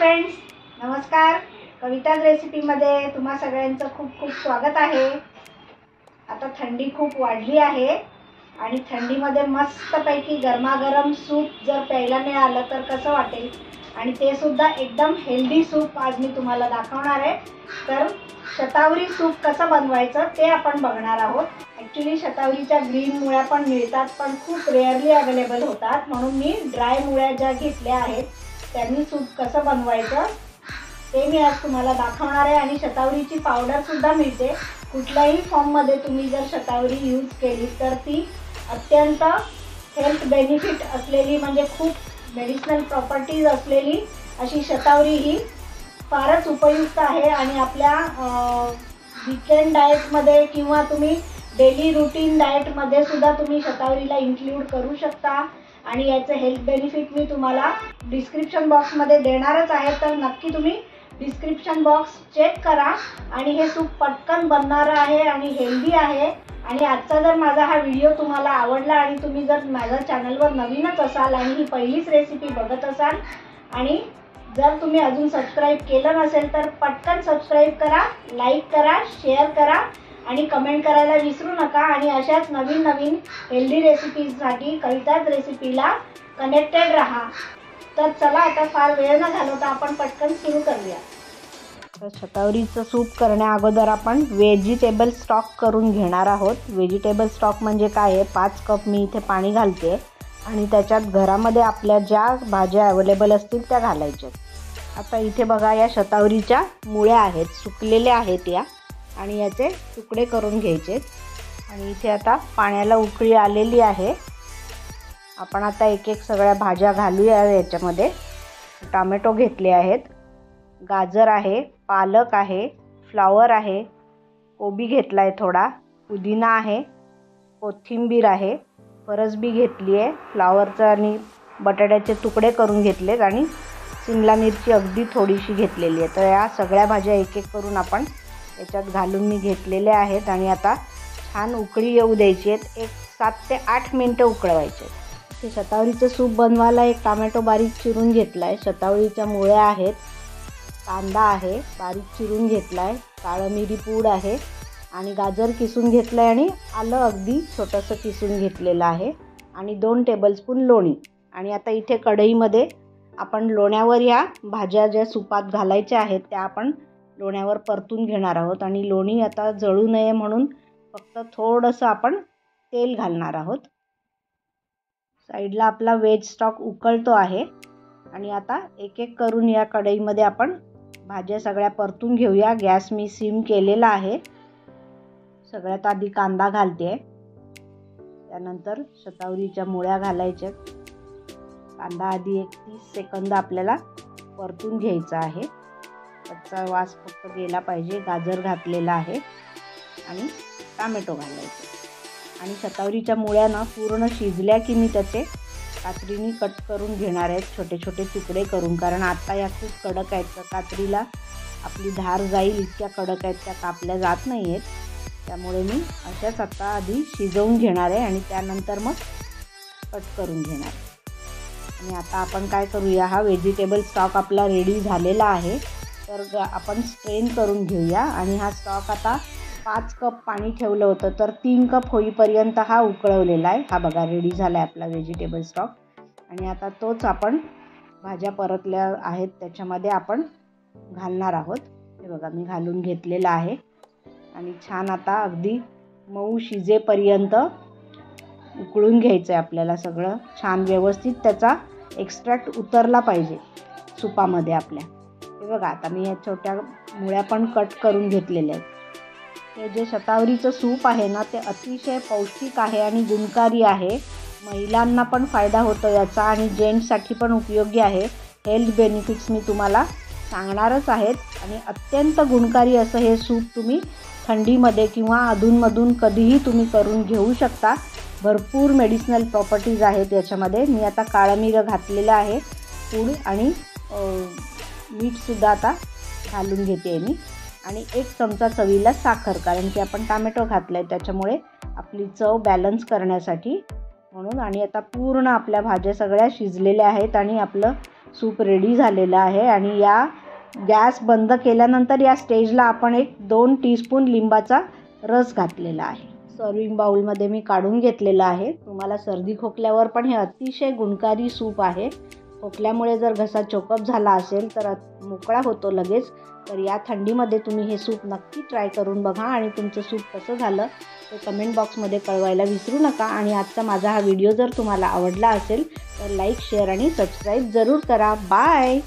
Friends, नमस्कार. कविताज रेसिपीमध्ये तुम्हा सगळ्यांचं खूप खूप स्वागत आहे. आता थंडी खूप वाढली आहे आणि थंडीमध्ये मस्तपैकी गरमागरम सूप जर प्यायला मिळालं तर कसं वाटेल, आणि ते सुद्धा एकदम हेल्दी सूप आज मी तुम्हाला दाखवणार आहे. तर शतावरी सूप कसं बनवायचं ते आपण बघणार आहोत. ॲक्च्युली शतावरीच्या ग्रीन मुळ्या पण मिळतात, पण खूप रेअरली अवेलेबल होतात, म्हणून मी ड्राय मुळ्या ज्या घेतल्या आहेत त्यांनी सूप कसं बनवायचं ते मी आज तुम्हाला दाखवणार आहे. आणि शतावरीची पावडरसुद्धा मिळते. कुठल्याही फॉर्ममध्ये तुम्ही जर शतावरी यूज केली तर ती अत्यंत हेल्थ बेनिफिट असलेली, म्हणजे खूप मेडिसिनल प्रॉपर्टीज असलेली अशी शतावरी ही फारच उपयुक्त आहे. आणि आपल्या वीकेंड डाएटमध्ये किंवा तुम्ही डेली रूटीन डाएटमध्ये सुद्धा तुम्ही शतावरीला इन्क्लूड करू शकता. आणि याचे हेल्थ बेनिफिट मी तुम्हाला डिस्क्रिप्शन बॉक्समध्ये देणारच आहे, तर नक्की तुम्ही डिस्क्रिप्शन बॉक्स चेक करा. आणि हे सूप पटकन बनणारं आहे आणि हेल्दी आहे. आणि आजचा जर माझा हा व्हिडिओ तुम्हाला आवडला आणि तुम्ही जर माझ्या चॅनलवर नवीनच असाल आणि ही पहिलीच रेसिपी बघत असाल आणि जर तुम्ही अजून सबस्क्राईब केलं नसेल तर पटकन सबस्क्राईब करा, लाईक करा, शेअर करा आणि कमेंट करायला विसरू नका. आणि अशाच नवीन नवीन हेल्दी रेसिपीजसाठी कविताज रेसिपीला कनेक्टेड राहा. तर चला, आता फार वेळ न घालवता आपण पटकन सुरू करूया. तर शतावरीचं सूप करण्या अगोदर आपण व्हेजिटेबल स्टॉक करून घेणार आहोत. व्हेजिटेबल स्टॉक म्हणजे काय आहे, 5 कप मी इथे पाणी घालते आणि त्याच्यात घरामध्ये आपल्या ज्या भाज्या अवेलेबल असतील त्या घालायच्या. आता इथे बघा, या शतावरीच्या मुळ्या आहेत, सुकलेल्या आहेत या, आणि याचे तुकडे करून घ्यायचे. आणि इथे आता पाण्याला उकळी आलेली आहे. आपण आता एक एक सगळ्या भाज्या घालूया याच्यामध्ये. टोमॅटो घेतले आहेत, गाजर आहे, पालक आहे, फ्लॉवर आहे, कोबी घेतला आहे थोडा, पुदिना आहे, कोथिंबीर आहे, फरसबी घेतली आहे, फ्लॉवरचं आणि बटाट्याचे तुकडे करून घेतलेत, आणि शिमला मिरची अगदी थोडीशी घेतलेली आहे. तर या सगळ्या भाज्या एक एक करून आपण याच्यात घालून मी घेतलेल्या आहेत. आणि आता छान उकळी येऊ द्यायची आहेत. एक 7 ते 8 मिनटं उकळवायचे. ते शतावरीचं सूप बनवायला एक टोमॅटो बारीक चिरून घेतला आहे, शतावरीच्या मुळ्या आहेत, कांदा आहे बारीक चिरून घेतला आहे, काळं मिरी पूड आहे, आणि गाजर किसून घेतलं आहे, आणि आलं अगदी छोटंसं किसून घेतलेलं आहे, आणि 2 टेबलस्पून लोणी. आणि आता इथे कढईमध्ये आपण लोण्यावर या भाज्या ज्या सुपात घालायच्या आहेत त्या आपण लोण्यावर परतून घेणार आहोत. आणि लोणी आता जळू नये म्हणून फक्त थोडंसं आपण तेल घालणार आहोत. साईडला आपला वेज स्टॉक उकळतो आहे. आणि आता एक एक करून या कढईमध्ये आपण भाज्या सगळ्या परतून घेऊया. गॅस मी सिम केलेला आहे. सगळ्यात आधी कांदा घालते, त्यानंतर शतावरीच्या मुळ्या घालायच्या. कांदा आधी एक 30 सेकंद आपल्याला परतून घ्यायचा आहे, त्याचा वास फक्त गेला पाहिजे. गाजर घातलेला आहे आणि टोमॅटो घालायचे. आणि शतावरीच्या मुळ्या ना पूर्ण शिजल्या की मी त्याचे कात्रीने कट करून घेणार आहेत, छोटे छोटे तुकडे करून, कारण आता या खूप कडक आहेत. तर कात्रीला आपली धार जाईल इतक्या कडक आहेत, त्या कापल्या जात नाही आहेत. त्यामुळे मी अशाच आता आधी शिजवून घेणार आहे आणि त्यानंतर मग कट करून घेणार. आणि आता आपण काय करूया, हा व्हेजिटेबल स्टॉक आपला रेडी झालेला आहे, तर आपण स्ट्रेन करून घेऊया. आणि हा स्टॉक आता 5 कप पाणी ठेवलं होतं, तर 3 कप होईपर्यंत हा उकळवलेला आहे. हा बघा रेडी झाला आहे आपला व्हेजिटेबल स्टॉक. आणि आता तोच आपण भाज्या परतल्या आहेत त्याच्यामध्ये आपण घालणार आहोत. हे बघा मी घालून घेतलेला आहे. आणि छान आता अगदी मऊ शिजेपर्यंत उकळून घ्यायचं आहे आपल्याला. सगळं छान व्यवस्थित त्याचा एक्स्ट्रॅक्ट उतरला पाहिजे सुपामध्ये आपल्या. हे बघा आता मी या छोट्या मुळ्या पण कट करून घेतलेल्या आहेत. हे जे शतावरीचं सूप आहे ना, ते अतिशय पौष्टिक आहे आणि गुणकारी आहे. महिलांना पण फायदा होतो याचा, आणि जेंट्ससाठी पण उपयोगी आहे. हेल्थ बेनिफिट्स मी तुम्हाला सांगणारच आहेत. आणि अत्यंत गुणकारी असं हे सूप तुम्ही थंडीमध्ये किंवा अधूनमधून कधीही तुम्ही करून घेऊ शकता. भरपूर मेडिसिनल प्रॉपर्टीज आहेत याच्यामध्ये. मी आता काळं मिरं घातलेलं आहे पूड, आणि मीठसुद्धा आता घालून घेते मी. आणि 1 चमचा चवीला साखर, कारण की आपण टोमॅटो घातलं आहे त्याच्यामुळे आपली चव बॅलन्स करण्यासाठी म्हणून. आणि आता पूर्ण आपल्या भाज्या सगळ्या शिजलेल्या आहेत आणि आपलं सूप रेडी झालेलं आहे आणि या गॅस बंद केल्यानंतर या स्टेजला आपण 1-2 टीस्पून लिंबाचा रस घातलेला आहे. सर्विंग बाउलमध्ये मी काढून घेतलेलं आहे. तुम्हाला सर्दी खोकल्यावर पण हे अतिशय गुणकारी सूप आहे. खोकल्यामुळे जर घसा चोकअप झाला असेल तर मोकळा होतो लगेच. तर या थंडीमध्ये तुम्ही हे सूप नक्की ट्राय करून बघा आणि तुमचं सूप कसं झालं ते कमेंट बॉक्समध्ये कळवायला विसरू नका. आणि आजचा माझा हा व्हिडिओ जर तुम्हाला आवडला असेल तर लाईक, शेअर आणि सबस्क्राईब जरूर करा. बाय.